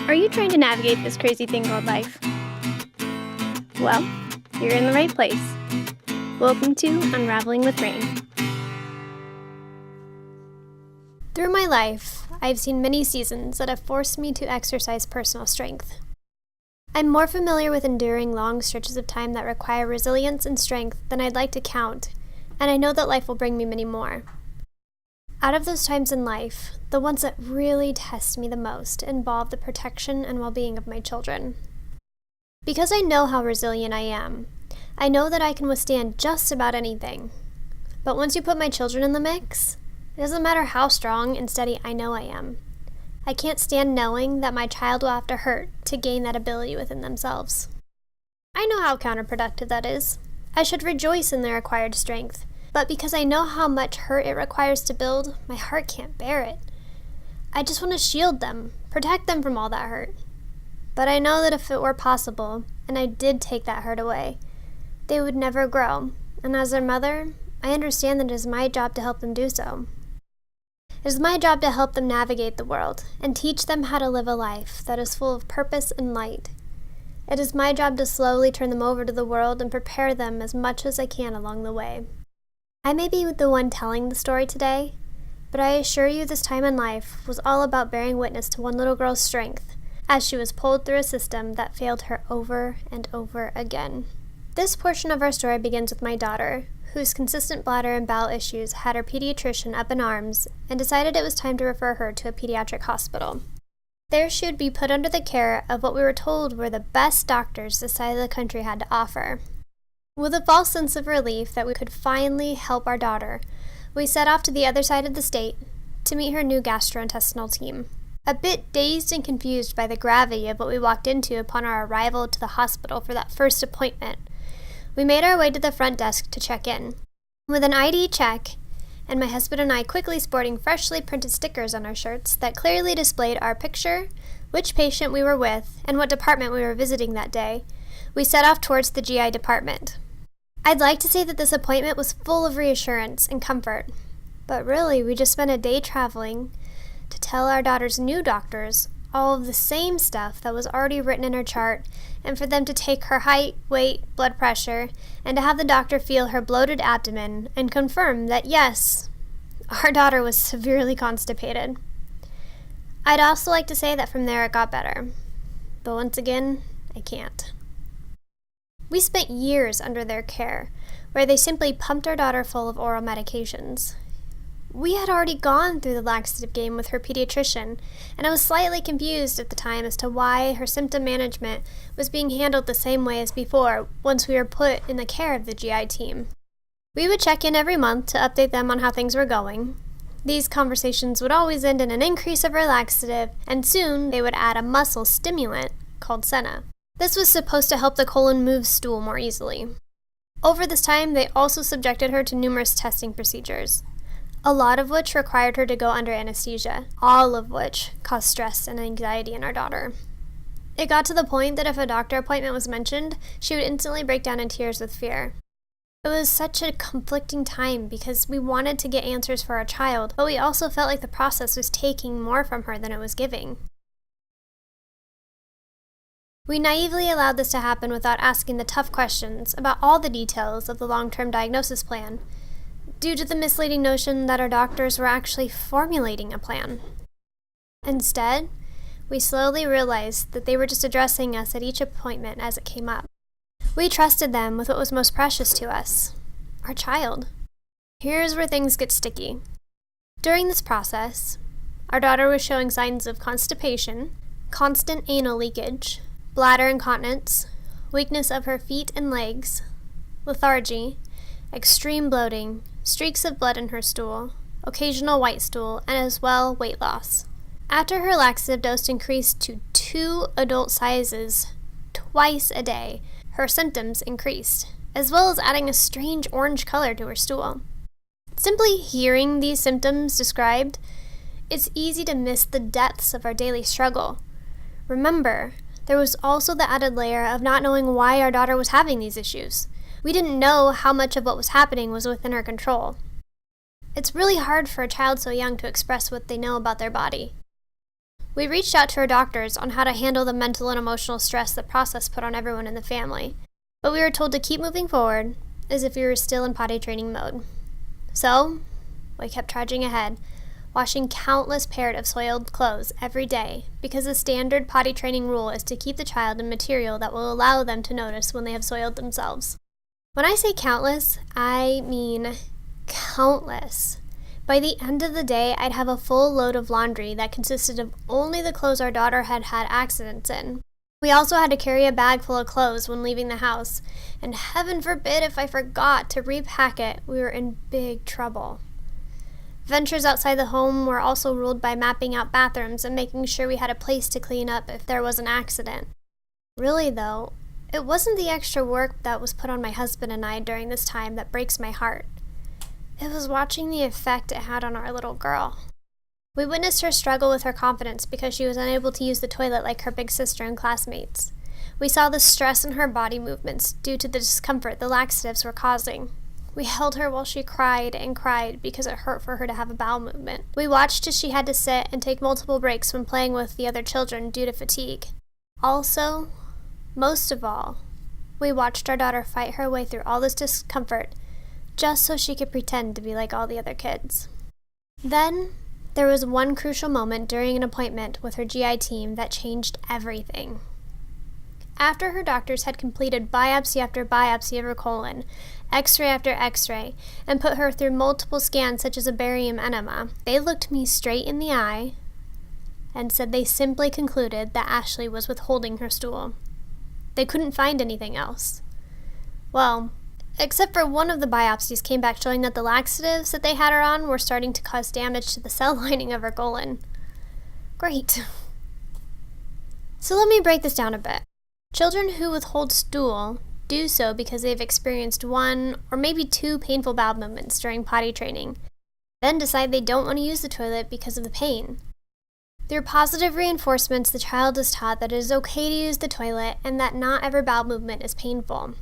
Are you trying to navigate this crazy thing called life? Well, you're in the right place. Welcome to Unraveling with Rayne. Through my life, I've seen many seasons that have forced me to exercise personal strength. I'm more familiar with enduring long stretches of time that require resilience and strength than I'd like to count, and I know that life will bring me many more. Out of those times in life, the ones that really test me the most involve the protection and well-being of my children. Because I know how resilient I am, I know that I can withstand just about anything. But once you put my children in the mix, it doesn't matter how strong and steady I know I am. I can't stand knowing that my child will have to hurt to gain that ability within themselves. I know how counterproductive that is. I should rejoice in their acquired strength. But because I know how much hurt it requires to build, my heart can't bear it. I just want to shield them, protect them from all that hurt. But I know that if it were possible, and I did take that hurt away, they would never grow. And as their mother, I understand that it is my job to help them do so. It is my job to help them navigate the world and teach them how to live a life that is full of purpose and light. It is my job to slowly turn them over to the world and prepare them as much as I can along the way. I may be the one telling the story today, but I assure you this time in life was all about bearing witness to one little girl's strength as she was pulled through a system that failed her over and over again. This portion of our story begins with my daughter, whose consistent bladder and bowel issues had her pediatrician up in arms and decided it was time to refer her to a pediatric hospital. There she would be put under the care of what we were told were the best doctors this side of the country had to offer. With a false sense of relief that we could finally help our daughter, we set off to the other side of the state to meet her new gastrointestinal team. A bit dazed and confused by the gravity of what we walked into upon our arrival to the hospital for that first appointment, we made our way to the front desk to check in. With an ID check, and my husband and I quickly sporting freshly printed stickers on our shirts that clearly displayed our picture, which patient we were with, and what department we were visiting that day, we set off towards the GI department. I'd like to say that this appointment was full of reassurance and comfort, but really we just spent a day traveling to tell our daughter's new doctors all of the same stuff that was already written in her chart, and for them to take her height, weight, blood pressure, and to have the doctor feel her bloated abdomen and confirm that yes, our daughter was severely constipated. I'd also like to say that from there it got better, but once again, I can't. We spent years under their care, where they simply pumped our daughter full of oral medications. We had already gone through the laxative game with her pediatrician, and I was slightly confused at the time as to why her symptom management was being handled the same way as before once we were put in the care of the GI team. We would check in every month to update them on how things were going. These conversations would always end in an increase of her laxative, and soon they would add a muscle stimulant called Senna. This was supposed to help the colon move stool more easily. Over this time, they also subjected her to numerous testing procedures, a lot of which required her to go under anesthesia, all of which caused stress and anxiety in our daughter. It got to the point that if a doctor appointment was mentioned, she would instantly break down in tears with fear. It was such a conflicting time because we wanted to get answers for our child, but we also felt like the process was taking more from her than it was giving. We naively allowed this to happen without asking the tough questions about all the details of the long-term diagnosis plan, due to the misleading notion that our doctors were actually formulating a plan. Instead, we slowly realized that they were just addressing us at each appointment as it came up. We trusted them with what was most precious to us, our child. Here's where things get sticky. During this process, our daughter was showing signs of constipation, constant anal leakage, bladder incontinence, weakness of her feet and legs, lethargy, extreme bloating, streaks of blood in her stool, occasional white stool, and as well weight loss. After her laxative dose increased to 2 adult sizes twice a day, her symptoms increased, as well as adding a strange orange color to her stool. Simply hearing these symptoms described, it's easy to miss the depths of our daily struggle. Remember, there was also the added layer of not knowing why our daughter was having these issues. We didn't know how much of what was happening was within her control. It's really hard for a child so young to express what they know about their body. We reached out to our doctors on how to handle the mental and emotional stress the process put on everyone in the family, but we were told to keep moving forward as if we were still in potty training mode. So, we kept trudging ahead, washing countless pairs of soiled clothes every day because the standard potty training rule is to keep the child in material that will allow them to notice when they have soiled themselves. When I say countless, I mean countless. By the end of the day, I'd have a full load of laundry that consisted of only the clothes our daughter had had accidents in. We also had to carry a bag full of clothes when leaving the house, and heaven forbid if I forgot to repack it, we were in big trouble. Ventures outside the home were also ruled by mapping out bathrooms and making sure we had a place to clean up if there was an accident. Really, though, it wasn't the extra work that was put on my husband and I during this time that breaks my heart. It was watching the effect it had on our little girl. We witnessed her struggle with her confidence because she was unable to use the toilet like her big sister and classmates. We saw the stress in her body movements due to the discomfort the laxatives were causing. We held her while she cried and cried because it hurt for her to have a bowel movement. We watched as she had to sit and take multiple breaks when playing with the other children due to fatigue. Also, most of all, we watched our daughter fight her way through all this discomfort just so she could pretend to be like all the other kids. Then, there was one crucial moment during an appointment with her GI team that changed everything. After her doctors had completed biopsy after biopsy of her colon, x-ray after x-ray, and put her through multiple scans such as a barium enema, they looked me straight in the eye and said they simply concluded that Ashley was withholding her stool. They couldn't find anything else. Well, except for one of the biopsies came back showing that the laxatives that they had her on were starting to cause damage to the cell lining of her colon. Great. So let me break this down a bit. Children who withhold stool do so because they've experienced one or maybe two painful bowel movements during potty training, then decide they don't want to use the toilet because of the pain. Through positive reinforcements, the child is taught that it is okay to use the toilet and that not every bowel movement is painful.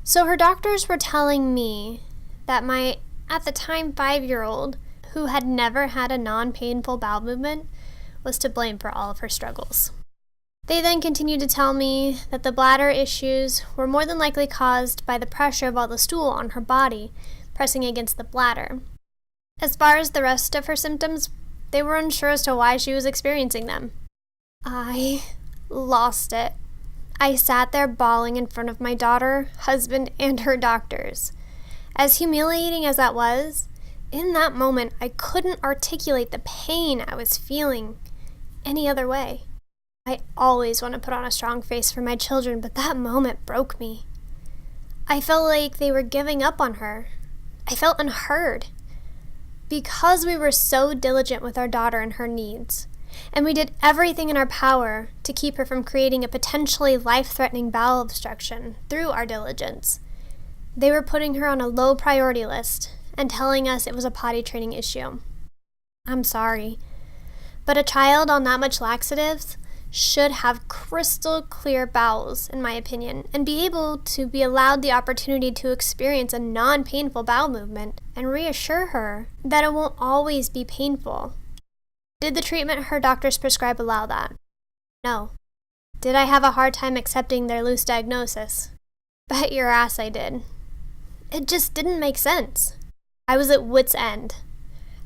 So her doctors were telling me that my, at the time, 5-year-old, who had never had a non-painful bowel movement, was to blame for all of her struggles. They then continued to tell me that the bladder issues were more than likely caused by the pressure of all the stool on her body pressing against the bladder. As far as the rest of her symptoms, they were unsure as to why she was experiencing them. I lost it. I sat there bawling in front of my daughter, husband, and her doctors. As humiliating as that was, in that moment I couldn't articulate the pain I was feeling any other way. I always want to put on a strong face for my children, but that moment broke me. I felt like they were giving up on her. I felt unheard. Because we were so diligent with our daughter and her needs, and we did everything in our power to keep her from creating a potentially life-threatening bowel obstruction through our diligence, they were putting her on a low priority list and telling us it was a potty training issue. I'm sorry, but a child on that much laxatives should have crystal clear bowels, in my opinion, and be able to be allowed the opportunity to experience a non-painful bowel movement and reassure her that it won't always be painful. Did the treatment her doctors prescribe allow that? No. Did I have a hard time accepting their loose diagnosis? Bet your ass I did. It just didn't make sense. I was at wit's end.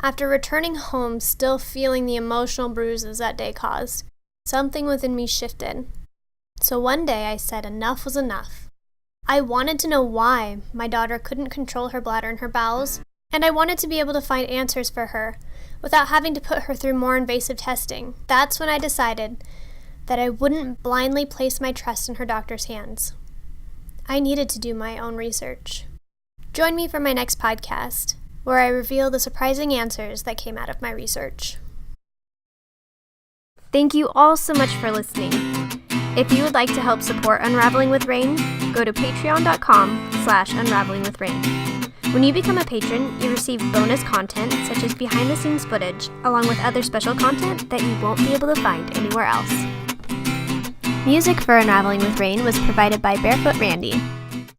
After returning home, still feeling the emotional bruises that day caused, something within me shifted. So one day I said enough was enough. I wanted to know why my daughter couldn't control her bladder and her bowels, and I wanted to be able to find answers for her without having to put her through more invasive testing. That's when I decided that I wouldn't blindly place my trust in her doctor's hands. I needed to do my own research. Join me for my next podcast, where I reveal the surprising answers that came out of my research. Thank you all so much for listening. If you would like to help support Unraveling with Rayne, go to patreon.com/unravelingwithrayne. When you become a patron, you receive bonus content such as behind-the-scenes footage, along with other special content that you won't be able to find anywhere else. Music for Unraveling with Rayne was provided by Barefoot Randy.